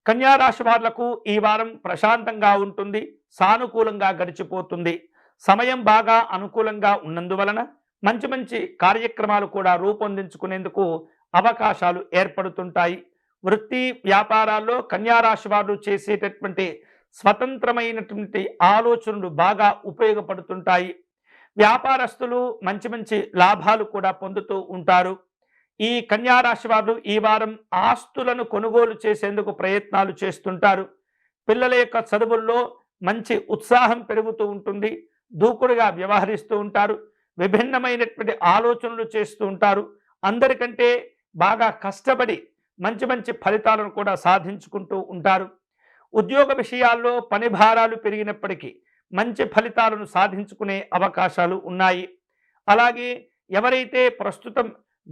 కన్యా రాశి వాళ్లకు ఈ వారం ప్రశాంతంగా ఉంటుంది, సానుకూలంగా గడిచిపోతుంది. సమయం బాగా అనుకూలంగా ఉన్నందువలన మంచి మంచి కార్యక్రమాలు కూడా రూపొందించుకునేందుకు అవకాశాలు ఏర్పడుతుంటాయి. వృత్తి వ్యాపారాల్లో కన్యా రాశి వారు చేసేటటువంటి స్వతంత్రమైనటువంటి ఆలోచనలు బాగా ఉపయోగపడుతుంటాయి. వ్యాపారస్తులు మంచి మంచి లాభాలు కూడా పొందుతూ ఉంటారు. ఈ కన్యా రాశి వారు ఈ వారం ఆస్తులను కొనుగోలు చేసేందుకు ప్రయత్నాలు చేస్తుంటారు. పిల్లల యొక్క చదువుల్లో మంచి ఉత్సాహం పెరుగుతూ ఉంటుంది. దూకుడుగా వ్యవహరిస్తూ ఉంటారు. విభిన్నమైనటువంటి ఆలోచనలు చేస్తూ ఉంటారు. అందరికంటే బాగా కష్టపడి మంచి మంచి ఫలితాలను కూడా సాధించుకుంటూ ఉంటారు. ఉద్యోగ విషయాల్లో పని భారాలు పెరిగినప్పటికీ మంచి ఫలితాలను సాధించుకునే అవకాశాలు ఉన్నాయి. అలాగే ఎవరైతే ప్రస్తుతం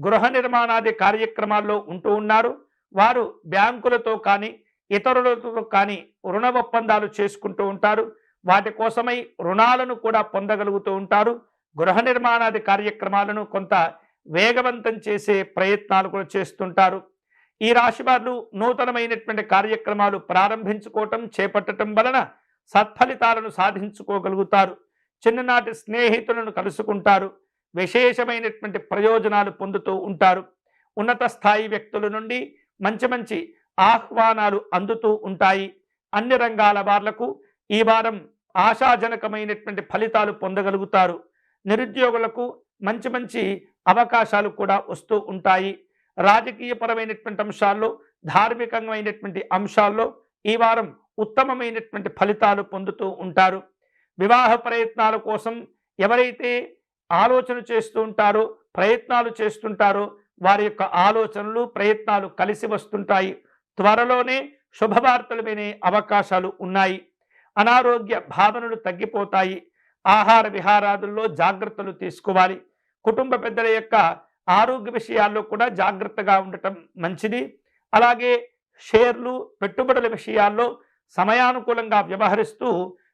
గృహ నిర్మాణాది కార్యక్రమాల్లో ఉంటూ ఉన్నారో వారు బ్యాంకులతో కానీ ఇతరులతో కానీ రుణ ఒప్పందాలు చేసుకుంటూ ఉంటారు. వాటి కోసమై రుణాలను కూడా పొందగలుగుతూ ఉంటారు. గృహ నిర్మాణాది కార్యక్రమాలను కొంత వేగవంతం చేసే ప్రయత్నాలు కూడా చేస్తుంటారు. ఈ రాశి వారు నూతనమైనటువంటి కార్యక్రమాలు ప్రారంభించుకోవటం చేపట్టడం వలన సత్ఫలితాలను సాధించుకోగలుగుతారు. చిన్ననాటి స్నేహితులను కలుసుకుంటారు. విశేషమైనటువంటి ప్రయోజనాలు పొందుతూ ఉంటారు. ఉన్నత స్థాయి వ్యక్తుల నుండి మంచి మంచి ఆహ్వానాలు అందుతూ ఉంటాయి. అన్ని రంగాల వాళ్లకు ఈ వారం ఆశాజనకమైనటువంటి ఫలితాలు పొందగలుగుతారు. నిరుద్యోగులకు మంచి మంచి అవకాశాలు కూడా వస్తూ ఉంటాయి. రాజకీయపరమైనటువంటి అంశాల్లో, ధార్మికమైనటువంటి అంశాల్లో ఈ వారం ఉత్తమమైనటువంటి ఫలితాలు పొందుతూ ఉంటారు. వివాహ ప్రయత్నాల కోసం ఎవరైతే ఆలోచన చేస్తూ ఉంటారో, ప్రయత్నాలు చేస్తుంటారో వారి యొక్క ఆలోచనలు ప్రయత్నాలు కలిసి వస్తుంటాయి. త్వరలోనే శుభవార్తలు వినే అవకాశాలు ఉన్నాయి. అనారోగ్య భావనలు తగ్గిపోతాయి. ఆహార విహారాదుల్లో జాగ్రత్తలు తీసుకోవాలి. కుటుంబ పెద్దల యొక్క ఆరోగ్య విషయాల్లో కూడా జాగ్రత్తగా ఉండటం మంచిది. అలాగే షేర్లు పెట్టుబడుల విషయాల్లో సమయానుకూలంగా వ్యవహరిస్తూ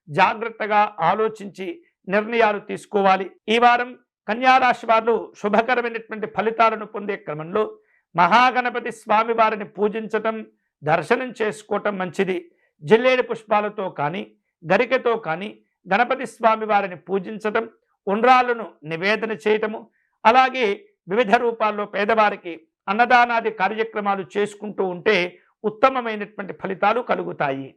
జాగ్రత్తగా ఆలోచించి నిర్ణయాలు తీసుకోవాలి. ఈ వారం కన్యా రాశి వారు శుభకరమైనటువంటి ఫలితాలను పొందే క్రమంలో మహాగణపతి స్వామి వారిని పూజించటం, దర్శనం చేసుకోవటం మంచిది. జిల్లేడు పుష్పాలతో కానీ గరికతో కానీ గణపతి స్వామి వారిని పూజించటం, ఉండ్రాలను నివేదన చేయటము, అలాగే వివిధ రూపాల్లో పేదవారికి అన్నదానాది కార్యక్రమాలు చేసుకుంటూ ఉంటే ఉత్తమమైనటువంటి ఫలితాలు కలుగుతాయి.